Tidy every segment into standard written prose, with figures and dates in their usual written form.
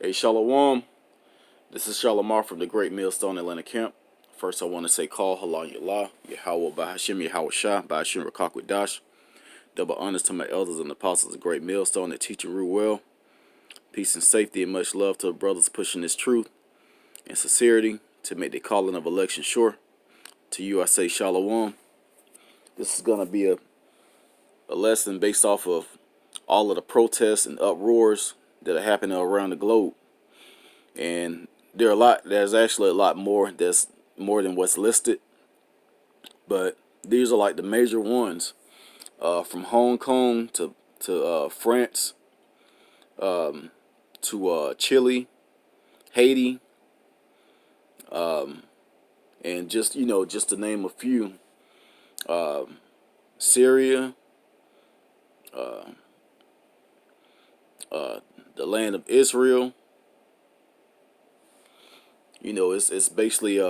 Hey, Shalom. This is Shalimar from the Great Millstone Atlanta Camp. First, I want to say call Halal Yallah, Yahweh Bahashim, Yahweh Shah, Bahashim Rakak Dash. Double honors to my elders and apostles of Great Millstone that teach and rule well. Peace and safety and much love to the brothers pushing this truth and sincerity to make the calling of election sure. To you, I say Shalom. This is going to be a lesson based off of all of the protests and uproars that are happening around the globe. And there's actually a lot more that's more than what's listed, but these are like the major ones, from Hong Kong to France, to Chile, Haiti, and just to name a few, Syria, the land of Israel. It's basically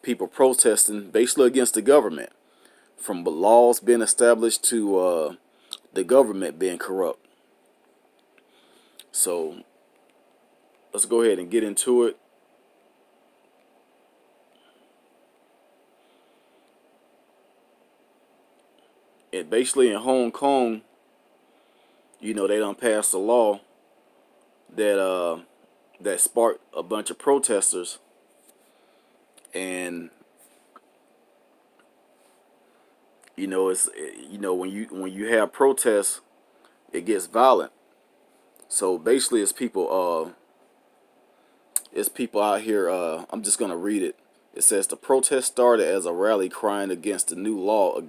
people protesting basically against the government, from the laws being established to the government being corrupt. So let's go ahead and get into it. And basically in Hong Kong, they done passed a law that sparked a bunch of protesters, and it's when you have protests, it gets violent. So basically, it's people out here. I'm just gonna read it. It says the protest started as a rally crying against a new law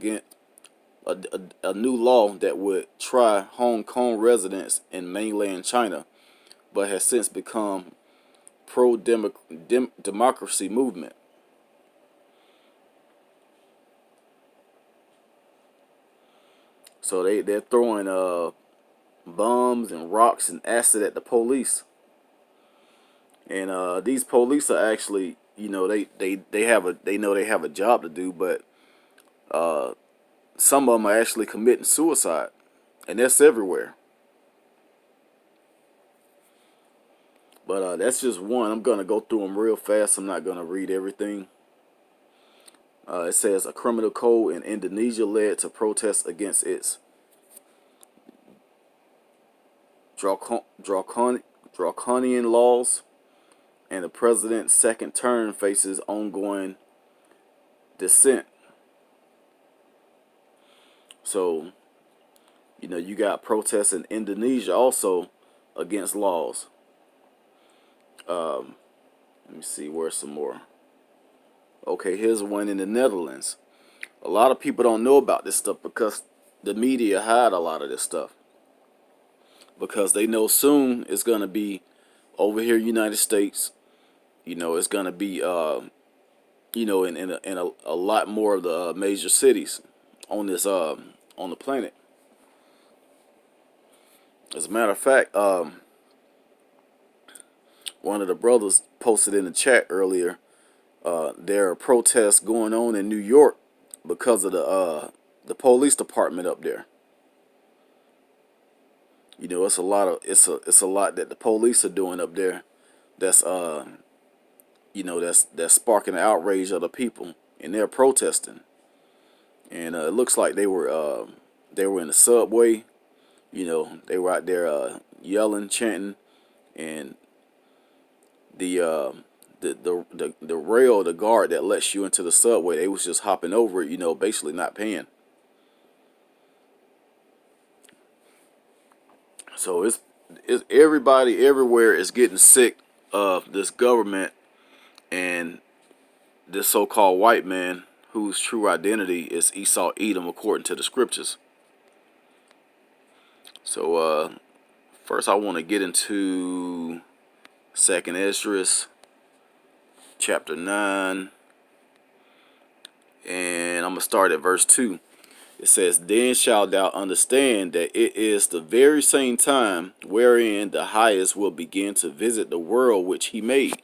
that would try Hong Kong residents in mainland China, but has since become pro-democracy movement. So they're throwing bombs and rocks and acid at the police, and these police are actually, they know they have a job to do, but some of them are actually committing suicide, and that's everywhere. But that's just one. I'm gonna go through them real fast. I'm not gonna read everything. It says a criminal code in Indonesia led to protests against its draconian laws, and the president's second term faces ongoing dissent. So, you got protests in Indonesia also against laws. Let me see, where's some more? Okay, here's one in the Netherlands. A lot of people don't know about this stuff because the media hide a lot of this stuff, because they know soon it's going to be over here, United States. It's going to be, in a lot more of the major cities on this on the planet. As a matter of fact, one of the brothers posted in the chat earlier. There are protests going on in New York because of the police department up there. It's a lot that the police are doing up there. That's that's sparking the outrage of the people, and they're protesting. And it looks like they were in the subway. They were out there yelling, chanting, and the rail, the guard that lets you into the subway, they was just hopping over it, basically not paying. So it's everybody everywhere is getting sick of this government and this so-called white man whose true identity is Esau Edom according to the scriptures. So first I want to get into 2nd Esdras chapter 9, and I'm going to start at verse 2. It says, then shalt thou understand that it is the very same time wherein the highest will begin to visit the world which he made.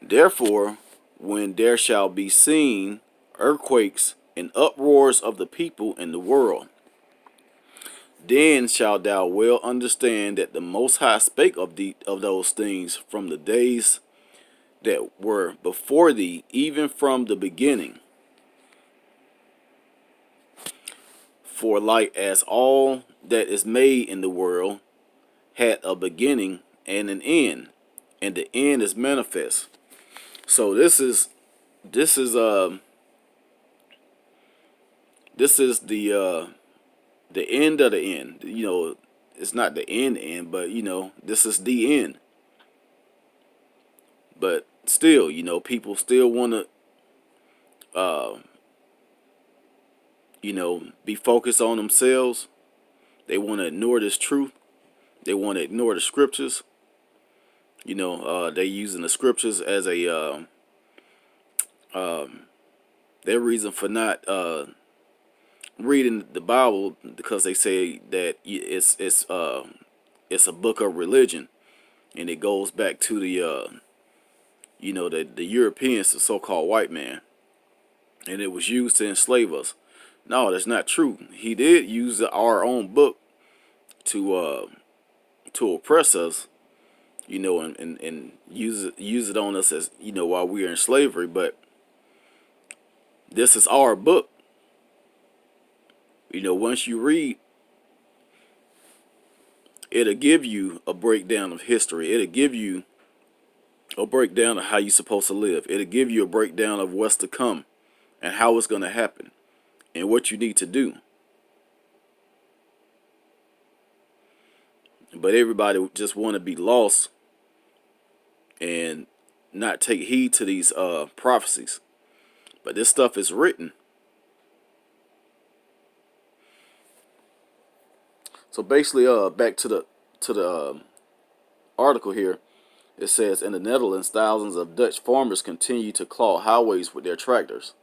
Therefore, when there shall be seen earthquakes and uproars of the people in the world, Then shalt thou well understand that the Most High spake of those things from the days that were before thee, even from the beginning. For like as all that is made in the world had a beginning and an end, and the end is manifest. So this is the end of the end. It's not the end, but this is the end. But still, people still want to be focused on themselves. They want to ignore this truth. They want to ignore the scriptures. They using the scriptures as a their reason for not reading the Bible, because they say that it's a book of religion, and it goes back to the Europeans, the so-called white man, and it was used to enslave us. No, that's not true. He did use our own book to oppress us, and use it on us as while we are in slavery. But this is our book. Once you read, it'll give you a breakdown of history. It'll give you a breakdown of how you're supposed to live. It'll give you a breakdown of what's to come and how it's going to happen and what you need to do. But everybody just want to be lost and not take heed to these prophecies. But this stuff is written. So basically, back to the article here. It says, in the Netherlands, thousands of Dutch farmers continue to clog highways with their tractors.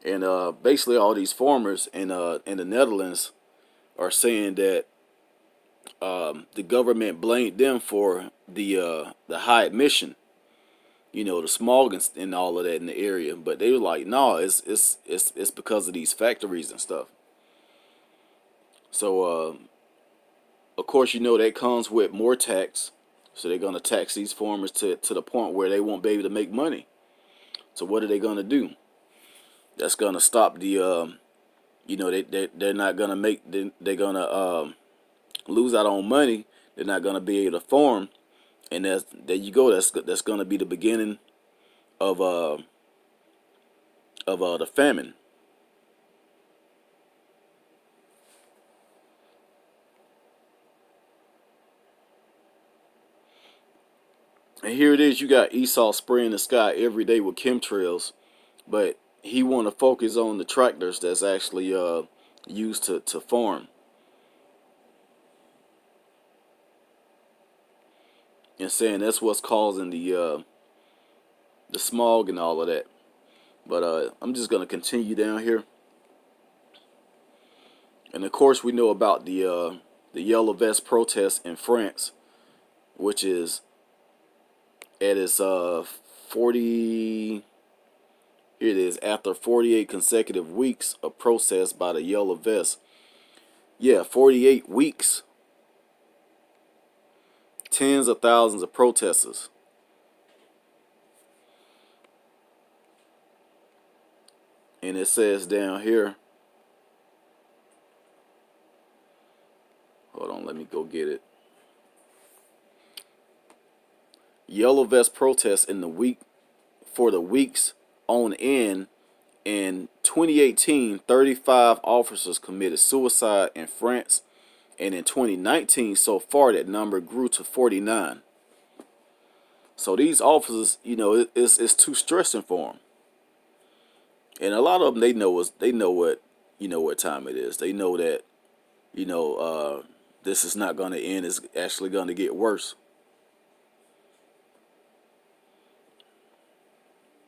And basically, all these farmers in the Netherlands are saying that the government blamed them for the high emission, the smog and all of that in the area. But they were like, no, it's because of these factories and stuff. So of course, that comes with more tax. So they're going to tax these farmers to the point where they won't be able to make money. So what are they going to do? That's going to stop the, they're not going to make, they're going to lose out on money. They're not going to be able to farm. And there you go. That's going to be the beginning of the famine. And here it is. You got Esau spraying the sky every day with chemtrails, but he want to focus on the tractors that's actually used to farm, and saying that's what's causing the smog and all of that. But I'm just gonna continue down here, and of course we know about the yellow vest protest in France, which is at its 40. Here it is. After 48 consecutive weeks of protests by the yellow vest. Yeah, 48 weeks. Tens of thousands of protesters. And it says down here. Hold on, let me go get it. Yellow vest protests for the weeks on end. In 2018, 35 officers committed suicide in France, and in 2019, so far that number grew to 49. So these officers, it's too stressing for them, and a lot of them they know what time it is. They know that this is not going to end. It's actually going to get worse.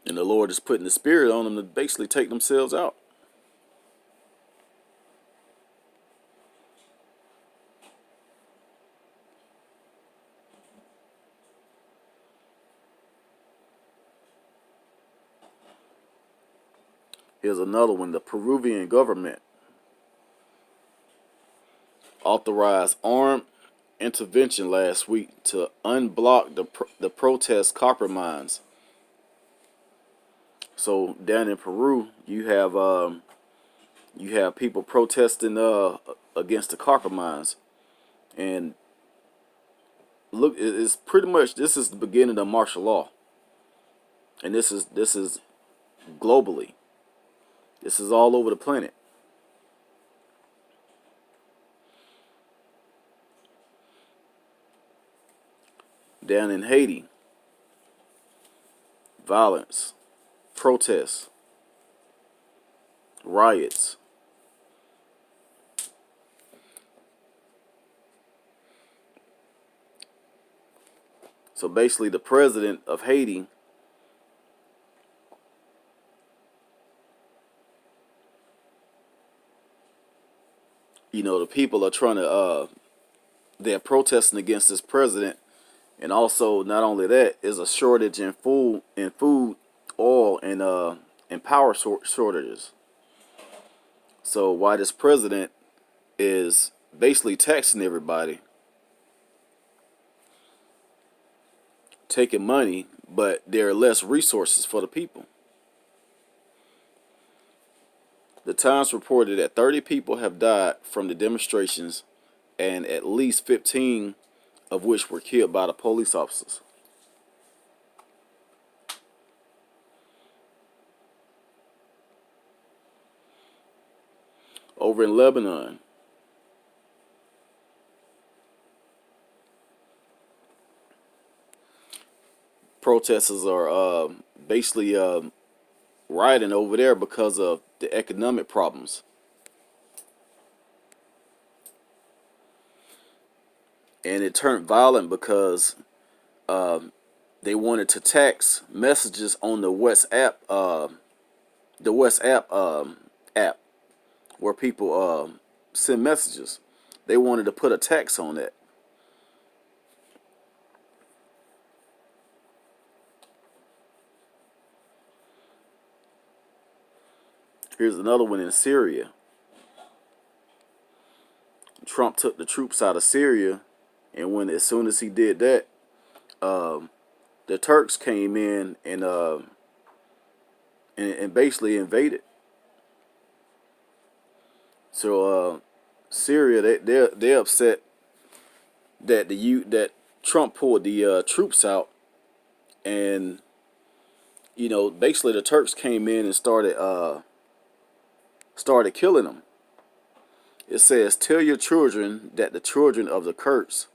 And the Lord is putting the spirit on them to basically take themselves out. Here's another one. The Peruvian government authorized armed intervention last week to unblock the protest copper mines. So down in Peru, you have people protesting against the copper mines, and look, it's pretty much, this is the beginning of martial law, and this is globally. This is all over the planet. Down in Haiti, violence, protests, riots. So basically, the president of Haiti, the people are trying to, they're protesting against this president, and also not only that, is a shortage in food, oil, and power shortages. So why this president is basically taxing everybody, taking money, but there are less resources for the people. The Times reported that 30 people have died from the demonstrations, and at least 15 of which were killed by the police officers. Over in Lebanon, protesters are basically rioting over there because of the economic problems. And it turned violent because they wanted to tax messages on the WhatsApp app where people send messages. They wanted to put a tax on that. Here's another one in Syria. Trump took the troops out of Syria, and as soon as he did that, the Turks came in and basically invaded. So Syria, they're upset that that Trump pulled the troops out, and basically the Turks came in and started killing them. It says, "Tell your children that the children of the Kurds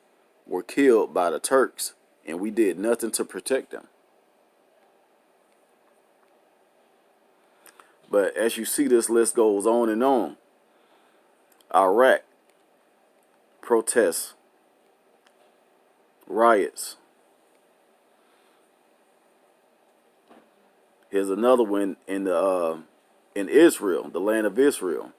were killed by the Turks, and we did nothing to protect them." But as you see, this list goes on and on. Iraq, protests, riots. Here's another one in Israel, the land of Israel.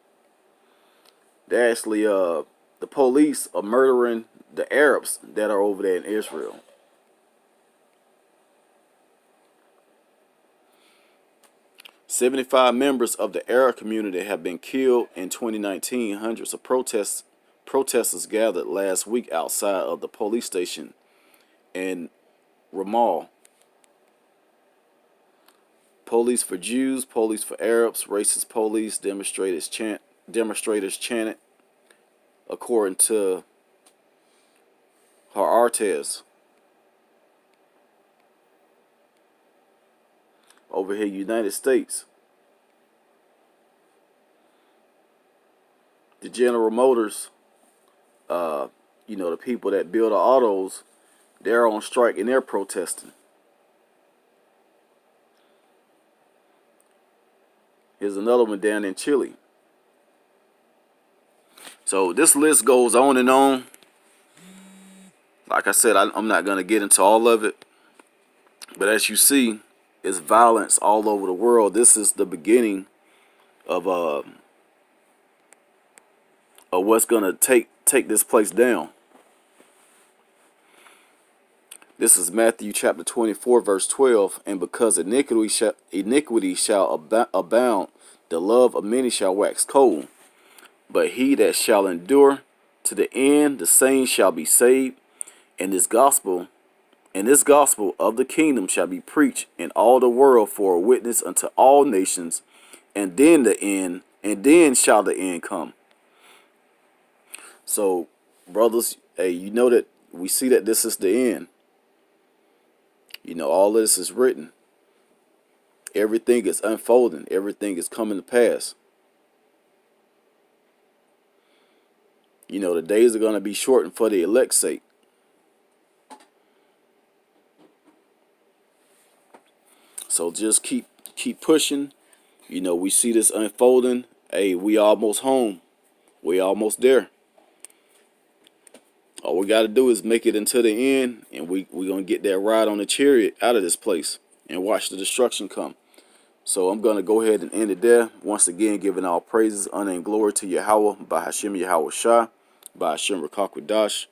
They actually the police are murdering the Arabs that are over there in Israel. "75 members of the Arab community have been killed in 2019. Hundreds of protesters gathered last week outside of the police station in Ramallah. Police for Jews, police for Arabs, racist police," demonstrators chanted, according to Riots. Over here, United States, the General Motors, the people that build the autos, they're on strike and they're protesting. Here's another one down in Chile. So this list goes on and on. Like I said, I'm not going to get into all of it. But as you see, it's violence all over the world. This is the beginning of what's going to take this place down. This is Matthew chapter 24, verse 12. "And because iniquity shall abound, the love of many shall wax cold. But he that shall endure To the end the saints shall be saved, and this gospel of the kingdom shall be preached in all the world for a witness unto all nations, and then shall the end come. So, brothers, hey, you know that we see that this is the end. You know, all this is written. Everything is unfolding. Everything is coming to pass. You know, the days are going to be shortened for the elect's sake. So just keep pushing. You know, we see this unfolding. Hey, we almost home. We almost there. All we got to do is make it until the end, and we going to get that ride on the chariot out of this place and watch the destruction come. So I'm going to go ahead and end it there. Once again, giving all praises, honor, and glory to Yahweh, by Hashem Yahweh Shah, by Hashem Rakakwadash.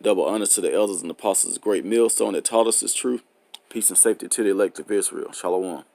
Double honors to the elders and apostles of the great millstone that taught us this truth. Peace and safety to the elect of Israel. Shalom.